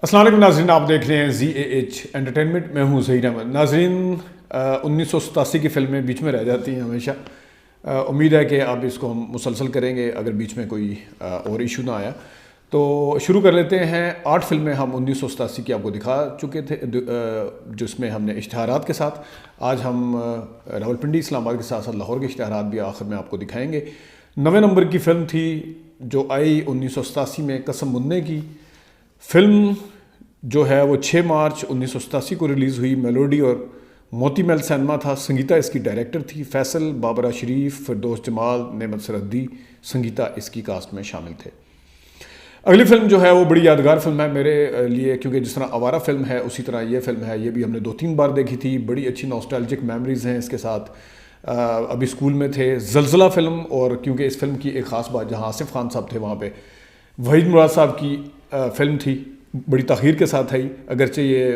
السلام علیکم ناظرین، آپ دیکھ رہے ہیں ZAH انٹرٹینمنٹ. میں ہوں ظہیر احمد. ناظرین، 1987 کی فلمیں بیچ میں رہ جاتی ہیں ہمیشہ. امید ہے کہ آپ اس کو ہم مسلسل کریں گے اگر بیچ میں کوئی اور ایشو نہ آیا. تو شروع کر لیتے ہیں. 8 فلمیں ہم 1987 کی آپ کو دکھا چکے تھے، جس میں ہم نے اشتہارات کے ساتھ. آج ہم راولپنڈی، اسلام آباد کے ساتھ ساتھ لاہور کے اشتہارات بھی آخر میں آپ کو دکھائیں گے. 9 نمبر کی فلم تھی جو آئی 1987 میں، قسم مننے کی فلم جو ہے وہ 6 مارچ 1987 کو ریلیز ہوئی. میلوڈی اور موتی محل سینما تھا. سنگیتا اس کی ڈائریکٹر تھی. فیصل، بابرہ شریف، فردوس جمال، نعمت سرحدی، سنگیتا اس کی کاسٹ میں شامل تھے. اگلی فلم جو ہے وہ بڑی یادگار فلم ہے میرے لیے، کیونکہ جس طرح آوارہ فلم ہے اسی طرح یہ فلم ہے. یہ بھی ہم نے 2-3 بار دیکھی تھی. بڑی اچھی نوسٹالجک میموریز ہیں اس کے ساتھ. ابھی اسکول میں تھے. زلزلہ فلم، اور کیونکہ اس فلم کی ایک خاص بات، جہاں آصف خان صاحب تھے وہاں پہ وحید مراد صاحب کی فلم تھی. بڑی تاخیر کے ساتھ آئی، اگرچہ یہ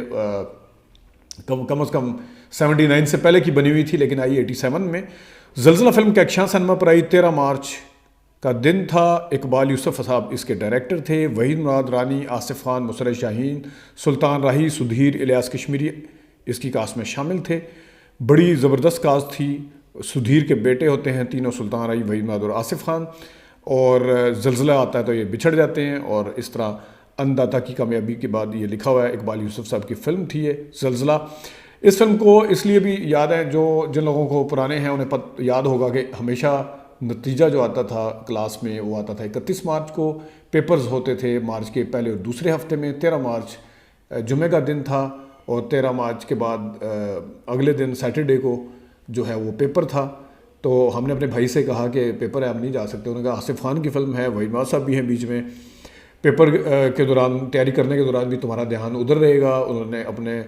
کم از کم 79 سے پہلے کی بنی ہوئی تھی، لیکن آئی 87 میں. زلزلہ فلم کیکشاں سنیما پر آئی. 13 مارچ کا دن تھا. اقبال یوسف صاحب اس کے ڈائریکٹر تھے. وحید مراد، رانی، آصف خان، مسرت شاہین، سلطان راہی، سدھیر، الیاس کشمیری اس کی کاسٹ میں شامل تھے. بڑی زبردست کاسٹ تھی. سدھیر کے بیٹے ہوتے ہیں تینوں، سلطان راہی، وحید مراد اور آصف خان. اور زلزلہ آتا ہے تو یہ بچھڑ جاتے ہیں، اور اس طرح انداتا کی کامیابی کے بعد یہ لکھا ہوا ہے. اقبال یوسف صاحب کی فلم تھی یہ زلزلہ. اس فلم کو اس لیے بھی یاد ہے، جن لوگوں کو پرانے ہیں انہیں یاد ہوگا کہ ہمیشہ نتیجہ جو آتا تھا کلاس میں وہ آتا تھا 31 مارچ کو. پیپرز ہوتے تھے مارچ کے پہلے اور دوسرے ہفتے میں. 13 مارچ جمعہ کا دن تھا، اور 13 مارچ کے بعد اگلے دن سیٹرڈے کو جو ہے وہ پیپر تھا. تو ہم نے اپنے بھائی سے کہا کہ پیپر ہے، ہم نہیں جا سکتے. انہوں نے کہا آصف خان کی فلم ہے، وحید مراد صاحب بھی ہیں بیچ میں، پیپر کے دوران تیاری کرنے کے دوران بھی تمہارا دھیان ادھر رہے گا. انہوں نے اپنے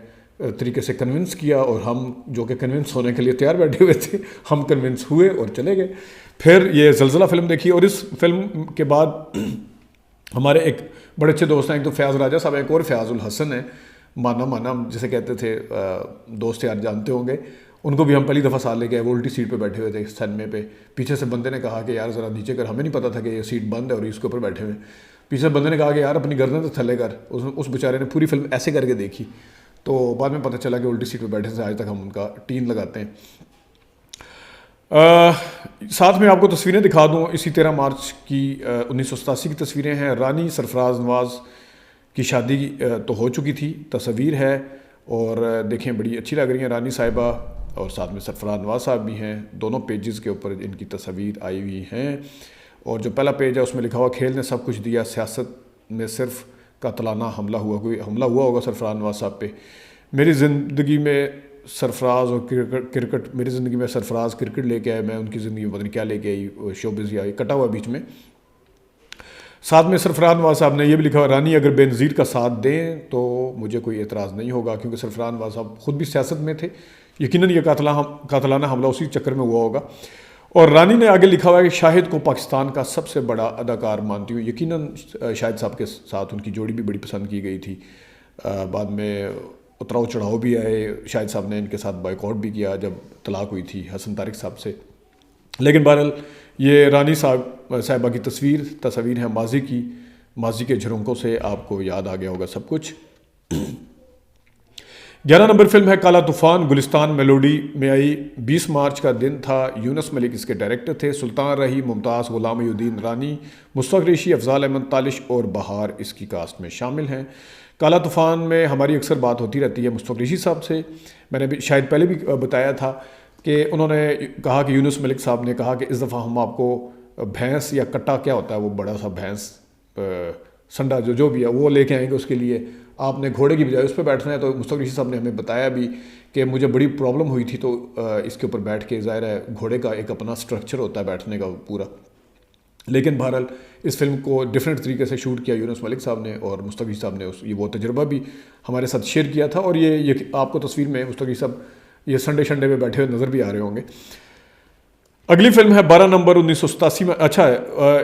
طریقے سے کنونس کیا، اور ہم جو کہ کنونس ہونے کے لیے تیار بیٹھے ہوئے تھے، ہم کنونس ہوئے اور چلے گئے. پھر یہ زلزلہ فلم دیکھی. اور اس فلم کے بعد ہمارے ایک بڑے اچھے دوست ہیں، ایک تو فیاض راجہ صاحب، ایک اور فیاض الحسن ہیں، مانا جسے کہتے تھے، دوست یار جانتے ہوں گے. ان کو بھی ہم پہلی دفعہ ساتھ لے کے آئے. وہ الٹی سیٹ پہ بیٹھے ہوئے تھے سینمے پہ. پیچھے سے بندے نے کہا کہ یار ذرا نیچے کر. ہمیں نہیں پتا تھا کہ یہ سیٹ بند ہے اور اس کے اوپر بیٹھے ہوئے. پیچھے بندے نے کہا کہ یار اپنی گردن تو تھلے کر. اس بیچارے نے پوری فلم ایسے کر کے دیکھی. تو بعد میں پتہ چلا کہ الٹی سیٹ پہ بیٹھے سے آج تک ہم ان کا ٹین لگاتے ہیں. ساتھ میں آپ کو تصویریں دکھا دوں. اسی 13 مارچ کی 1987 کی تصویریں ہیں. رانی سرفراز نواز کی شادی تو ہو چکی تھی، تصویر ہے، اور دیکھیں بڑی اچھی لگ رہی ہیں رانی صاحبہ. اور ساتھ میں سرفراز نواز صاحب بھی ہیں. دونوں پیجز کے اوپر ان کی تصاویر آئی ہوئی ہیں. اور جو پہلا پیج ہے اس میں لکھا ہوا کھیل نے سب کچھ دیا، سیاست میں صرف قاتلانہ حملہ ہوا. کوئی حملہ ہوا ہوگا سرفراز نواز صاحب پہ. میری زندگی میں سرفراز اور کرکٹ، میری زندگی میں سرفراز کرکٹ لے کے آئے، میں ان کی زندگی میں پتہ نہیں کیا لے کے آئی، شوبز یا کٹا ہوا بیچ میں. ساتھ میں سرفراز نواز صاحب نے یہ بھی لکھا ہوا رانی اگر بے نظیر کا ساتھ دیں تو مجھے کوئی اعتراض نہیں ہوگا، کیونکہ سرفراز نواز صاحب خود بھی سیاست میں تھے. یقیناً یہ قاتلانہ حملہ اسی چکر میں ہوا ہوگا. اور رانی نے آگے لکھا ہوا ہے کہ شاہد کو پاکستان کا سب سے بڑا اداکار مانتی ہوں. یقیناً شاہد صاحب کے ساتھ ان کی جوڑی بھی بڑی پسند کی گئی تھی. بعد میں اتراؤ چڑھاؤ بھی آئے. شاہد صاحب نے ان کے ساتھ بائیکاٹ بھی کیا جب طلاق ہوئی تھی حسن طارق صاحب سے. لیکن بہرحال یہ رانی صاحبہ کی تصاویر ہیں ماضی کی. ماضی کے جھرونکوں سے آپ کو یاد آ گیا ہوگا سب کچھ. 11 نمبر فلم ہے کالا طوفان. گلستان میلوڈی میں آئی. 20 مارچ کا دن تھا. یونس ملک اس کے ڈائریکٹر تھے. سلطان راہی، ممتاز، غلام محی الدین رانی، مصطفیٰ قریشی، افضال احمد تالش اور بہار اس کی کاسٹ میں شامل ہیں. کالا طوفان میں ہماری اکثر بات ہوتی رہتی ہے مصطفیٰ قریشی صاحب سے. میں نے شاید پہلے بھی بتایا تھا کہ انہوں نے کہا کہ یونس ملک صاحب نے کہا کہ اس دفعہ ہم آپ کو بھینس یا کٹا کیا ہوتا ہے وہ بڑا سا بھینس سنڈا جو بھی ہے وہ لے کے آئیں گے. اس کے لیے آپ نے گھوڑے کی بجائے اس پہ بیٹھنا ہے. تو مصطفیٰ قریشی صاحب نے ہمیں بتایا بھی کہ مجھے بڑی پرابلم ہوئی تھی، تو اس کے اوپر بیٹھ کے ظاہر ہے گھوڑے کا ایک اپنا سٹرکچر ہوتا ہے بیٹھنے کا پورا. لیکن بہرحال اس فلم کو ڈیفرنٹ طریقے سے شوٹ کیا یونس ملک صاحب نے، اور مصطفیٰ قریشی صاحب نے وہ تجربہ بھی ہمارے ساتھ شیئر کیا تھا. اور یہ آپ کو تصویر میں مصطفیٰ قریشی صاحب یہ سنڈے پہ بیٹھے ہوئے نظر بھی آ رہے ہوں گے. اگلی فلم ہے 12 نمبر 1987 میں. اچھا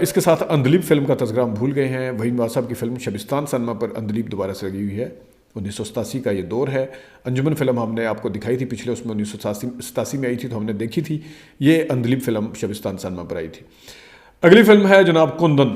اس کے ساتھ اندلیب فلم کا تذکرہ ہم بھول گئے ہیں. وحید مراد صاحب کی فلم شبستان سنیما پر اندلیب دوبارہ سے لگی ہوئی ہے. 1987 کا یہ دور ہے. انجمن فلم ہم نے آپ کو دکھائی تھی پچھلے، اس میں 1987 میں آئی تھی تو ہم نے دیکھی تھی. یہ اندلیب فلم شبستان سنیما پر آئی تھی. اگلی فلم ہے جناب کندن.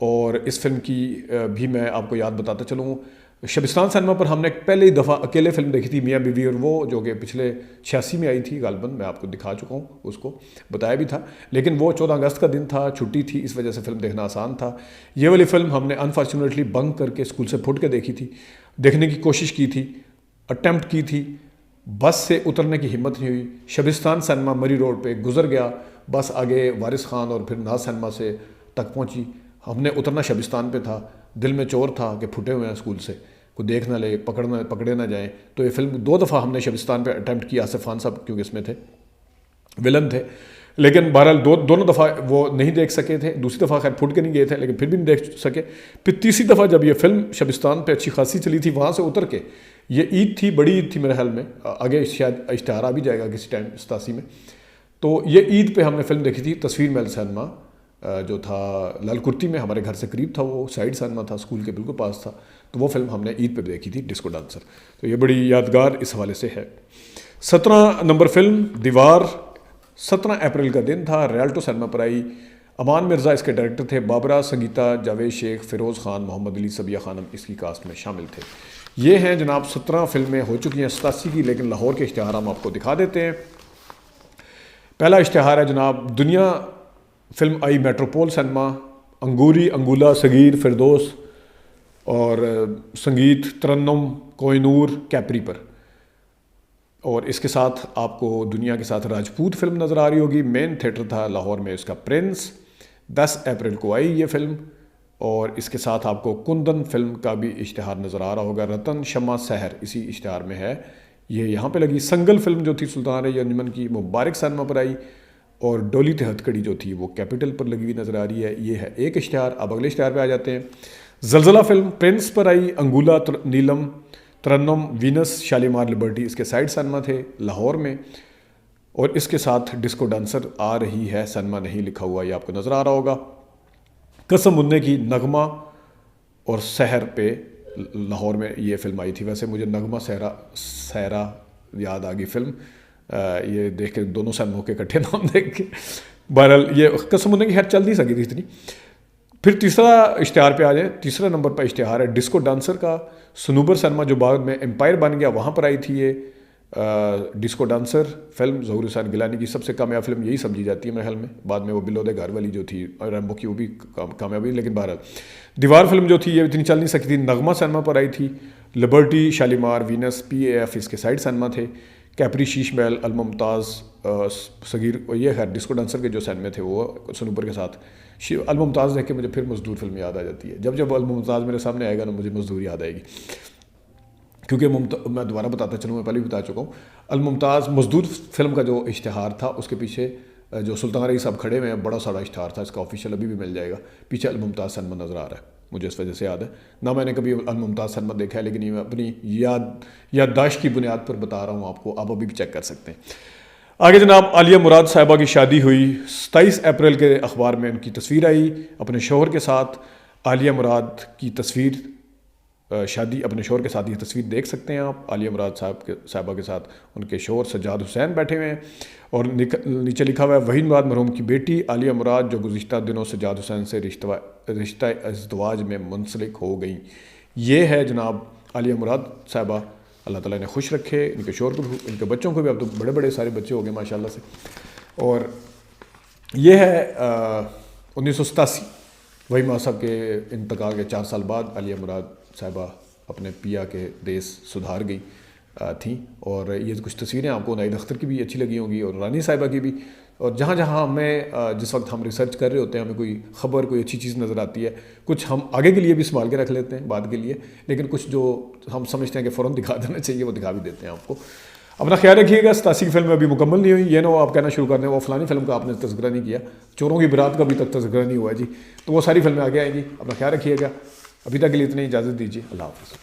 اور اس فلم کی بھی میں آپ کو یاد بتاتا چلوں، شبستان سنیما پر ہم نے پہلے ہی دفعہ اکیلے فلم دیکھی تھی میاں بیوی اور وہ، جو کہ پچھلے 86 میں آئی تھی غالباً، میں آپ کو دکھا چکا ہوں، اس کو بتایا بھی تھا، لیکن وہ 14 اگست کا دن تھا، چھٹی تھی، اس وجہ سے فلم دیکھنا آسان تھا۔ یہ والی فلم ہم نے انفارچونیٹلی بنک کر کے اسکول سے پھٹ کے دیکھی تھی، دیکھنے کی کوشش کی تھی، اٹیمپٹ کی تھی، بس سے اترنے کی ہمت نہیں ہوئی، شبستان سنیما مری روڈ پہ گزر گیا، بس آگے وارث خان اور پھر ناز سنیما سے تک پہنچی، ہم نے اترنا شبستان پہ تھا، دل میں چور تھا کہ پھٹے ہوئے ہیں اسکول سے، کوئی دیکھ نہ لے، پکڑے نہ جائیں، تو یہ فلم 2 دفعہ ہم نے شبستان پہ اٹیمپٹ کیا، آصف خان صاحب کیونکہ اس میں تھے، ولن تھے، لیکن بہرحال دونوں دفعہ وہ نہیں دیکھ سکے تھے، دوسری دفعہ خیر پھٹ کے نہیں گئے تھے لیکن پھر بھی نہیں دیکھ سکے، پھر تیسری دفعہ جب یہ فلم شبستان پہ اچھی خاصی چلی تھی، وہاں سے اتر کے، یہ عید تھی، بڑی عید تھی میرے خیال میں، آگے شاید اشتہار آ بھی جائے گا کسی ٹائم 87 میں، تو یہ عید پہ ہم نے فلم دیکھی تھی تصویر محل سنیما، جو تھا لال کرتی میں، ہمارے گھر سے قریب تھا، وہ سائڈ سنیما تھا، اسکول کے بالکل پاس تھا، تو وہ فلم ہم نے عید پہ دیکھی تھی، ڈسکو ڈانسر، تو یہ بڑی یادگار اس حوالے سے ہے۔ 17 نمبر فلم دیوار، 17 اپریل کا دن تھا، ریالٹو سنیما پر آئی، امان مرزا اس کے ڈائریکٹر تھے، بابرا، سنگیتا، جاوید شیخ، فیروز خان، محمد علی، صبیہ خانم اس کی کاسٹ میں شامل تھے۔ یہ ہیں جناب 17 فلمیں ہو چکی ہیں 87 کی، لیکن لاہور کے اشتہار ہم آپ کو دکھا دیتے ہیں۔ پہلا اشتہار ہے جناب دنیا فلم آئی میٹروپول سنیما، انگوری، انگولا، صغیر، فردوس اور سنگیت، ترنم، کوہ نور، کیپری پر، اور اس کے ساتھ آپ کو دنیا کے ساتھ راجپوت فلم نظر آ رہی ہوگی، مین تھیٹر تھا لاہور میں اس کا پرنس، 10 اپریل کو آئی یہ فلم، اور اس کے ساتھ آپ کو کندن فلم کا بھی اشتہار نظر آ رہا ہوگا، رتن شمع سحر اسی اشتہار میں ہے، یہ یہاں پہ لگی۔ سنگل فلم جو تھی سلطان انجمن کی، مبارک سنیما پر آئی، اور ڈولی تہ ہتھ کڑی جو تھی وہ کیپٹل پر لگی ہوئی نظر آ رہی ہے، یہ ہے ایک اشتہار۔ اب اگلے اشتہار پہ آ جاتے ہیں۔ زلزلہ فلم پرنس پر آئی، انگولا، نیلم، ترنم، وینس، شالیمار، لبرٹی اس کے سائڈ سنیما تھے لاہور میں، اور اس کے ساتھ ڈسکو ڈانسر آ رہی ہے، سنیما نہیں لکھا ہوا، یہ آپ کو نظر آ رہا ہوگا۔ قسم مننے کی، نغمہ اور سحر پہ لاہور میں یہ فلم آئی تھی، ویسے مجھے نغمہ سحرا یاد آ گئی فلم، یہ دیکھ کے دونوں سنیموں کے اکٹھے نام دیکھ کے، بہرحال یہ قسم مننے کی خیر چل نہیں سکی تھی اتنی۔ پھر تیسرا اشتہار پہ آ جائیں، تیسرے نمبر پر اشتہار ہے ڈسکو ڈانسر کا، سنوبر سنیما جو بعد میں امپائر بن گیا وہاں پر آئی تھی یہ ڈسکو ڈانسر فلم، ظہور حسین گیلانی کی سب سے کامیاب فلم یہی سمجھی جاتی ہے میرے خیال میں، بعد میں وہ بلو دے گھر والی جو تھی ریمبو کی وہ بھی کامیاب ہوئی، لیکن بہرحال دیوار فلم جو تھی یہ اتنی چل نہیں سکی تھی۔ نغمہ سنیما پر آئی تھی، لبرٹی، شالیمار، وینس، PAF اس کے سائڈ سنیما تھے، کیپری، شیش محل، الممتاز، صغیر، یہ ہے ڈسکو ڈانسر کے جو سنیما تھے وہ سنوبر کے ساتھ۔ الممتاز دیکھ کے مجھے پھر مزدور فلم یاد آ جاتی ہے، جب الممتاز میرے سامنے آئے گا نا مجھے مزدور یاد آئے گی، کیونکہ میں دوبارہ بتاتا چلوں، میں پہلے بھی بتا چکا ہوں، الممتاز مزدور فلم کا جو اشتہار تھا اس کے پیچھے جو سلطان علی صاحب کھڑے ہوئے ہیں، بڑا سارا اشتہار تھا، اس کا آفیشیل ابھی بھی مل جائے گا، پیچھے الممتاز سنیما نظر آ رہا ہے، مجھے اس وجہ سے یاد ہے، نہ میں نے کبھی الممتاز سنیما دیکھا ہے، لیکن یہ میں اپنی یادداشت کی بنیاد پر بتا رہا ہوں آپ کو، آپ ابھی بھی چیک کر سکتے ہیں۔ آگے جناب عالیہ مراد صاحبہ کی شادی ہوئی، 27 اپریل کے اخبار میں ان کی تصویر آئی اپنے شوہر کے ساتھ، عالیہ مراد کی تصویر، شادی اپنے شوہر کے ساتھ، یہ تصویر دیکھ سکتے ہیں آپ، عالیہ مراد صاحبہ کے ساتھ ان کے شوہر سجاد حسین بیٹھے ہوئے ہیں، اور نیچے لکھا ہوا ہے وحید مراد مرحوم کی بیٹی عالیہ مراد جو گزشتہ دنوں سجاد حسین سے رشتہ ازدواج میں منسلک ہو گئیں۔ یہ ہے جناب عالیہ مراد صاحبہ، اللہ تعالیٰ نے خوش رکھے، ان کے شوہر کو، ان کے بچوں کو بھی، اب تو بڑے بڑے سارے بچے ہو گئے ماشاءاللہ سے۔ اور یہ ہے 1987 وحید مراد صاحب کے انتقال کے 4 سال بعد عالیہ مراد صاحبہ اپنے پیا کے دیس سدھار گئی تھیں، اور یہ کچھ تصویریں آپ کو نائل اختر کی بھی اچھی لگی ہوں گی اور رانی صاحبہ کی بھی، اور جہاں جہاں ہمیں جس وقت ہم ریسرچ کر رہے ہوتے ہیں ہمیں کوئی خبر، کوئی اچھی چیز نظر آتی ہے، کچھ ہم آگے کے لیے بھی سنبھال کے رکھ لیتے ہیں بعد کے لیے، لیکن کچھ جو ہم سمجھتے ہیں کہ فوراً دکھا دینا چاہیے وہ دکھا بھی دیتے ہیں آپ کو۔ اپنا خیال رکھیے گا، 87 کی فلم ابھی مکمل نہیں ہوئی، یہ نہ ہو آپ کہنا شروع کر دیں وہ فلانی فلم کا آپ نے تذکرہ نہیں کیا، چوروں کی برات کا ابھی تک تذکرہ نہیں ہوا ہے جی، تو وہ ساری فلمیں آگے آئیں گی، اپنا خیال رکھیے گا، ابھی تک کے لیے اتنی اجازت دیجیے، اللہ حافظ۔